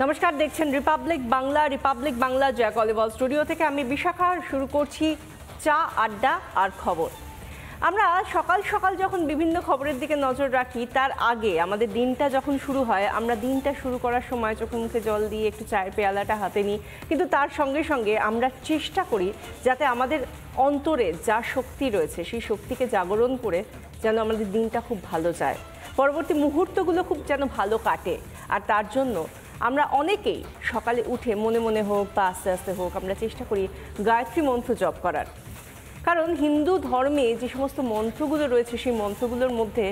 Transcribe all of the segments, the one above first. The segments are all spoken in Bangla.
নমস্কার, দেখছেন রিপাবলিক বাংলা জয়া কলিবল স্টুডিও থেকে আমি বিশাখা। শুরু করছি চা আড্ডা আর খবর। আমরা সকাল সকাল যখন বিভিন্ন খবরের দিকে নজর রাখি, তার আগে আমাদের দিনটা যখন শুরু হয়, আমরা দিনটা শুরু করার সময় চোখে মুখে জল দিয়ে একটু চায়ের পেয়ালাটা হাতে নিই, কিন্তু তার সঙ্গে সঙ্গে আমরা চেষ্টা করি যাতে আমাদের অন্তরে যা শক্তি রয়েছে সেই শক্তিকে জাগরণ করে যেন আমাদের দিনটা খুব ভালো যায়, পরবর্তী মুহূর্তগুলো খুব যেন ভালো কাটে। আর তার জন্য আমরা অনেকেই সকালে উঠে মনে মনে হোক বা আস্তে আস্তে হোক আমরা চেষ্টা করি গায়ত্রী মন্ত্র জপ করার। কারণ হিন্দু ধর্মে যে সমস্ত মন্ত্রগুলো রয়েছে সেই মন্ত্রগুলোর মধ্যে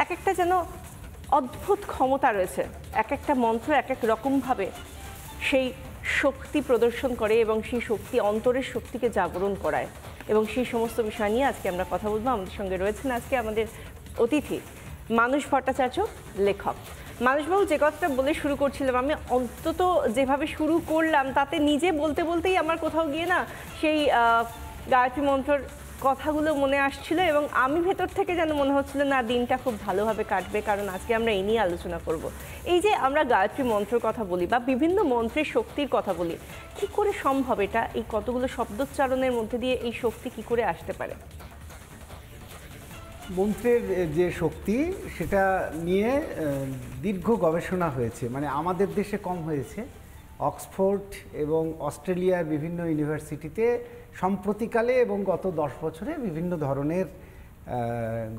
এক একটা যেন অদ্ভুত ক্ষমতা রয়েছে। এক একটা মন্ত্র এক এক রকমভাবে সেই শক্তি প্রদর্শন করে এবং সেই শক্তি অন্তরের শক্তিকে জাগরণ করায়। এবং সেই সমস্ত বিষয় নিয়ে আজকে আমরা কথা বলবো। আমাদের সঙ্গে রয়েছেন আজকে আমাদের অতিথি মানস ভট্টাচার্য, লেখক। মানসবাবু, যে কথাটা বলে শুরু করছিলাম, আমি অন্তত যেভাবে শুরু করলাম তাতে নিজে বলতে বলতেই আমার কোথাও গিয়ে না সেই গায়ত্রী মন্ত্রর কথাগুলো মনে আসছিল এবং আমি ভেতর থেকে যেন মনে হচ্ছিল না দিনটা খুব ভালোভাবে কাটবে, কারণ আজকে আমরা এই নিয়ে আলোচনা করব। এই যে আমরা গায়ত্রী মন্ত্রের কথা বলি বা বিভিন্ন মন্ত্রের শক্তির কথা বলি, কি করে সম্ভব এটা? এই কতগুলো শব্দোচ্চারণের মধ্যে দিয়ে এই শক্তি কি করে আসতে পারে? মন্ত্রের যে শক্তি সেটা নিয়ে দীর্ঘ গবেষণা হয়েছে, মানে আমাদের দেশে কম হয়েছে। অক্সফোর্ড এবং অস্ট্রেলিয়ার বিভিন্ন ইউনিভার্সিটিতে সম্প্রতিকালে এবং গত 10 বছরে বিভিন্ন ধরনের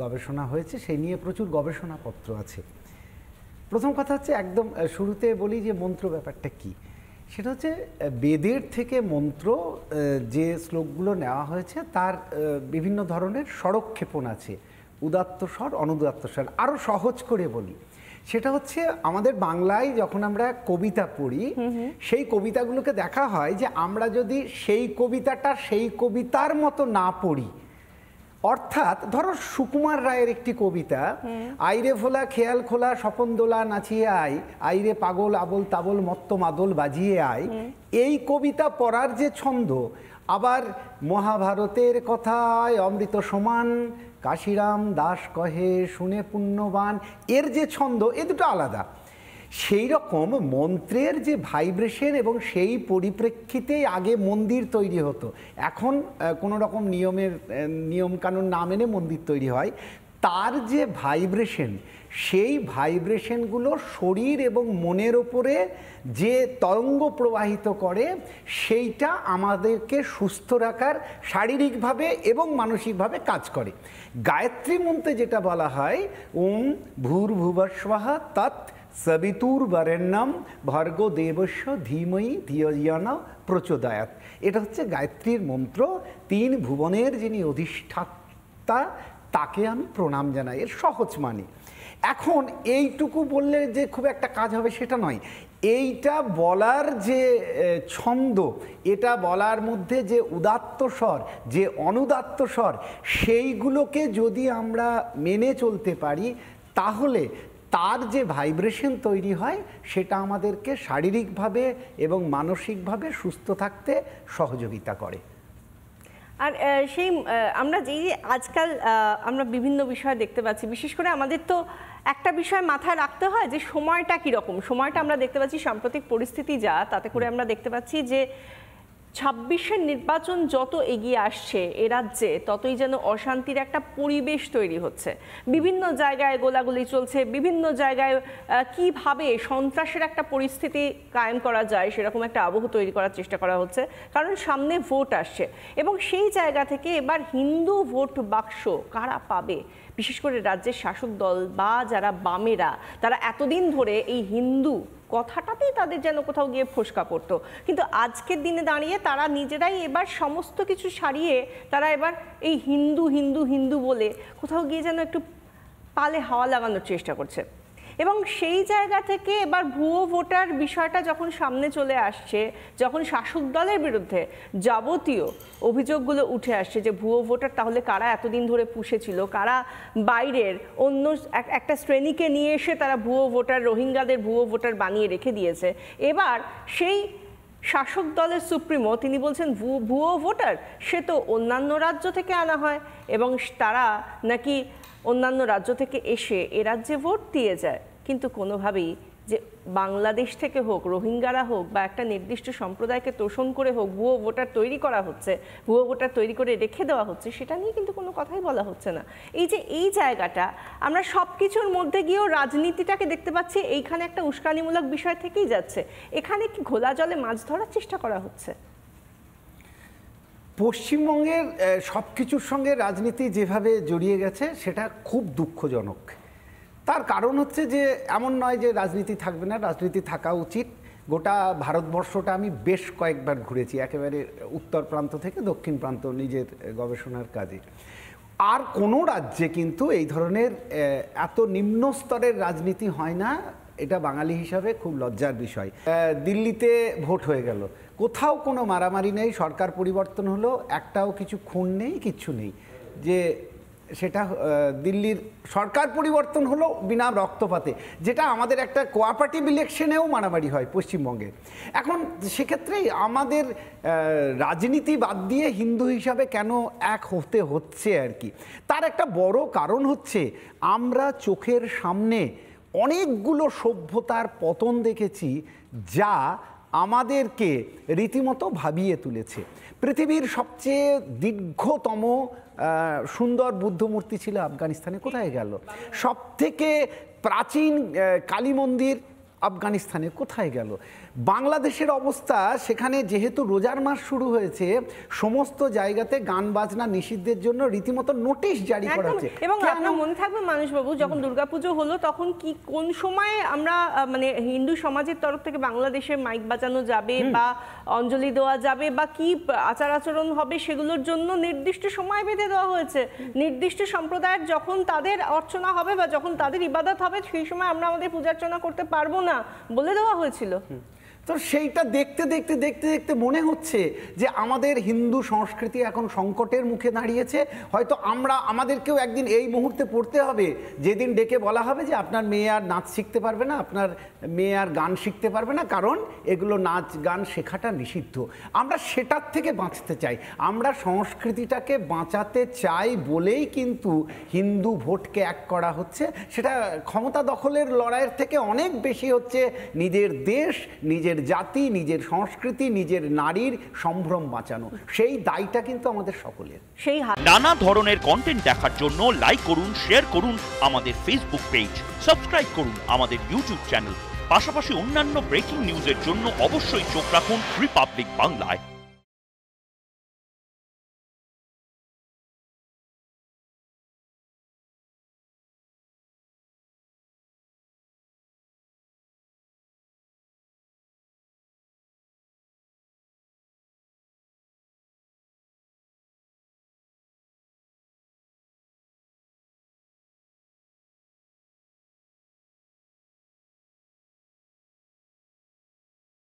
গবেষণা হয়েছে, সেই নিয়ে প্রচুর গবেষণাপত্র আছে। প্রথম কথা হচ্ছে, একদম শুরুতে বলি যে মন্ত্র ব্যাপারটা কি। সেটা হচ্ছে বেদের থেকে মন্ত্র যে শ্লোকগুলো নেওয়া হয়েছে তার বিভিন্ন ধরনের স্বরক্ষেপণ আছে, উদাত্ত স্বর, অনুদাত্ত স্বর। আরও সহজ করে বলি, সেটা হচ্ছে আমাদের বাংলায় যখন আমরা কবিতা পড়ি, সেই কবিতাগুলোকে দেখা হয় যে আমরা যদি সেই কবিতাটা সেই কবিতার মতো না পড়ি, অর্থাৎ ধরো সুকুমার রায়ের একটি কবিতা, আইরে ভোলা খেয়াল খোলা স্বপন দোলা নাচিয়ে আয়, আইরে পাগল আবল তাবল মত্ত মাদল বাজিয়ে আয়, এই কবিতা পড়ার যে ছন্দ, আবার মহাভারতের কথায় অমৃত সমান কাশিরাম দাস কহে শুনে পুণ্যবান, এর যে ছন্দ, এ দুটো আলাদা। সেই রকম মন্ত্রের যে ভাইব্রেশন এবং সেই পরিপ্রেক্ষিতেই আগে মন্দির তৈরি হতো। এখন কোনো রকম নিয়মকানুন না মেনে মন্দির তৈরি হয়। তার যে ভাইব্রেশন, সেই ভাইব্রেশনগুলো শরীর এবং মনের ওপরে যে তরঙ্গ প্রবাহিত করে, সেইটা আমাদেরকে সুস্থ রাখার শারীরিকভাবে এবং মানসিকভাবে কাজ করে। গায়ত্রী মন্ত্রে যেটা বলা হয়, ওম ভূর্ভুবস্বঃ তৎ সবিতুর বরেণ্যম ভর্গো দেবস্য ধীমহি ধিয়ো ইয়ো নঃ প্রচোদয়াৎ। এটা হচ্ছে গায়ত্রীর মন্ত্র। 3 ভুবনের যিনি অধিষ্ঠাতা, তাকে আমি প্রণাম জানাই, এর সহজ মানে। এখন এইটুকু বললে যে খুব একটা কাজ হবে সেটা নয়। এইটা বলার যে ছন্দ, এটা বলার মধ্যে যে উদাত্ত স্বর, যে অনুদাত্ত স্বর, সেইগুলোকে যদি আমরা মেনে চলতে পারি, তাহলে তার যে ভাইব্রেশন তৈরি হয় সেটা আমাদেরকে শারীরিকভাবে এবং মানসিকভাবে সুস্থ থাকতে সহযোগিতা করে। আর সেই আমরা যেই আজকাল আমরা বিভিন্ন বিষয় দেখতে পাচ্ছি, বিশেষ করে আমাদের তো একটা বিষয় মাথায় রাখতে হয় যে সময়টা কীরকম। সময়টা আমরা দেখতে পাচ্ছি, সাম্প্রতিক পরিস্থিতি যা, তাতে করে আমরা দেখতে পাচ্ছি যে 26-এর নির্বাচন যত এগিয়ে আসছে এ রাজ্যে, ততই যেন অশান্তির একটা পরিবেশ তৈরি হচ্ছে। বিভিন্ন জায়গায় গোলাগুলি চলছে, বিভিন্ন জায়গায় কিভাবে সন্ত্রাসের একটা পরিস্থিতি কায়েম করা যায় সেরকম একটা আবহ তৈরি করার চেষ্টা করা হচ্ছে, কারণ সামনে ভোট আসছে। এবং সেই জায়গা থেকে এবার হিন্দু ভোট বাক্স কারা পাবে, বিশেষ করে রাজ্যের শাসক দল বা যারা বামেরা, তারা এতদিন ধরে এই হিন্দু কথাটাতেই তাদের যেন কোথাও গিয়ে ফোসকা পড়তো, কিন্তু আজকের দিনে দাঁড়িয়ে তারা নিজেরাই এবার সমস্ত কিছু সারিয়ে তারা এবার এই হিন্দু হিন্দু হিন্দু বলে কোথাও গিয়ে যেন একটু পালে হাওয়া লাগানোর চেষ্টা করছে। এবং সেই জায়গা থেকে এবার ভুয়ো ভোটার বিষয়টা যখন সামনে চলে আসছে, যখন শাসক দলের বিরুদ্ধে যাবতীয় অভিযোগগুলো উঠে আসছে যে ভুয়ো ভোটার তাহলে কারা এতদিন ধরে পুষেছিল, কারা বাইরের অন্য একটা শ্রেণীকে নিয়ে এসে তারা ভুয়ো ভোটার, রোহিঙ্গাদের ভুয়ো ভোটার বানিয়ে রেখে দিয়েছে, এবার সেই শাসক দলের সুপ্রিমো তিনি বলছেন ভুয়ো ভোটার সে তো অন্যান্য রাজ্য থেকে আনা হয় এবং তারা নাকি অন্যান্য রাজ্য থেকে এসে এ রাজ্যে ভোট দিয়ে যায়, কিন্তু কোনোভাবেই যে বাংলাদেশ থেকে হোক, রোহিঙ্গারা হোক বা একটা নির্দিষ্ট সম্প্রদায়কে তোষণ করে হোক ভুয়ো ভোটার তৈরি করা হচ্ছে, ভুয়ো ভোটার তৈরি করে রেখে দেওয়া হচ্ছে, সেটা নিয়ে কিন্তু কোনো কথাই বলা হচ্ছে না। এই যে এই জায়গাটা, আমরা সব কিছুর মধ্যে গিয়েও রাজনীতিটাকে দেখতে পাচ্ছি এইখানে একটা উস্কানিমূলক বিষয় থেকেই যাচ্ছে। এখানে কি ঘোলা জলে মাছ ধরার চেষ্টা করা হচ্ছে? পশ্চিমবঙ্গের সব কিছুর সঙ্গে রাজনীতি যেভাবে জড়িয়ে গেছে সেটা খুব দুঃখজনক। তার কারণ হচ্ছে যে এমন নয় যে রাজনীতি থাকবে না, রাজনীতি থাকা উচিত। গোটা ভারতবর্ষটা আমি বেশ কয়েকবার ঘুরেছি, একেবারে উত্তর প্রান্ত থেকে দক্ষিণ প্রান্ত, নিজের গবেষণার কাজে। আর কোনো রাজ্যে কিন্তু এই ধরনের এত নিম্ন স্তরের রাজনীতি হয় না, এটা বাঙালি হিসাবে খুব লজ্জার বিষয়। দিল্লিতে ভোট হয়ে গেল, কোথাও কোনো মারামারি নেই, সরকার পরিবর্তন হলো, একটাও কিছু খুন নেই, কিচ্ছু নেই। যে সেটা দিল্লির সরকার পরিবর্তন হলো বিনা রক্তপাতে, যেটা আমাদের একটা কোঅপারেটিভ ইলেকশনেও মারামারি হয় পশ্চিমবঙ্গে। এখন সেক্ষেত্রেই আমাদের রাজনীতি বাদ দিয়ে হিন্দু হিসাবে কেন এক হতে হচ্ছে আর কি, তার একটা বড় কারণ হচ্ছে আমরা চোখের সামনে অনেকগুলো সভ্যতার পতন দেখেছি যা আমাদেরকে রীতিমতো ভাবিয়ে তুলেছে। পৃথিবীর সবচেয়ে দীর্ঘতম সুন্দর বুদ্ধ মূর্তি ছিল আফগানিস্তানে, কোথায় গেল? সবথেকে প্রাচীন কালী মন্দির আফগানিস্তানে কোথায় গেল? বাংলাদেশের অবস্থা, সেখানে যেহেতু রোজার মাস শুরু হয়েছে, সমস্ত জায়গাতে গান বাজনা নিষিদ্ধের জন্য রীতিমতো নোটিশ জারি করা হচ্ছে। এবং আপনার মনে থাকবে মানসবাবু, যখন দুর্গাপুজো হলো তখন কি কোন সময়ে আমরা মানে হিন্দু সমাজের তরফ থেকে বাংলাদেশে মাইক বাজানো যাবে বা অঞ্জলি দেওয়া যাবে বা কি আচার আচরণ হবে সেগুলোর জন্য নির্দিষ্ট সময় বেঁধে দেওয়া হয়েছে। নির্দিষ্ট সম্প্রদায়ের যখন তাদের অর্চনা হবে বা যখন তাদের ইবাদত হবে সেই সময় আমরা আমাদের পূজার্চনা করতে পারবো না বলে দেওয়া হয়েছিল। তো সেইটা দেখতে দেখতে দেখতে দেখতে মনে হচ্ছে যে আমাদের হিন্দু সংস্কৃতি এখন সংকটের মুখে দাঁড়িয়েছে। হয়তো আমাদেরকেও একদিন এই মুহূর্তে পড়তে হবে, যেদিন ডেকে বলা হবে যে আপনার মেয়ে আর নাচ শিখতে পারবে না, আপনার মেয়ে আর গান শিখতে পারবে না, কারণ এগুলো নাচ গান শেখাটা নিষিদ্ধ। আমরা সেটার থেকে বাঁচতে চাই, আমরা সংস্কৃতিটাকে বাঁচাতে চাই বলেই কিন্তু হিন্দু ভোটকে এক করা হচ্ছে। সেটা ক্ষমতা দখলের লড়াইয়ের থেকে অনেক বেশি হচ্ছে নিজের দেশ, নিজের জাতি, নিজের সংস্কৃতি, নিজের নারীর সম্ভ্রম বাঁচানো। সেই দায়টা কিন্তু আমাদের সকলের। সেই নানা ধরনের কন্টেন্ট দেখার জন্য লাইক করুন, শেয়ার করুন আমাদের ফেসবুক পেজ, সাবস্ক্রাইব করুন আমাদের ইউটিউব চ্যানেল। পাশাপাশি অন্যান্য ব্রেকিং নিউজের জন্য অবশ্যই চোখ রাখুন রিপাবলিক বাংলায়।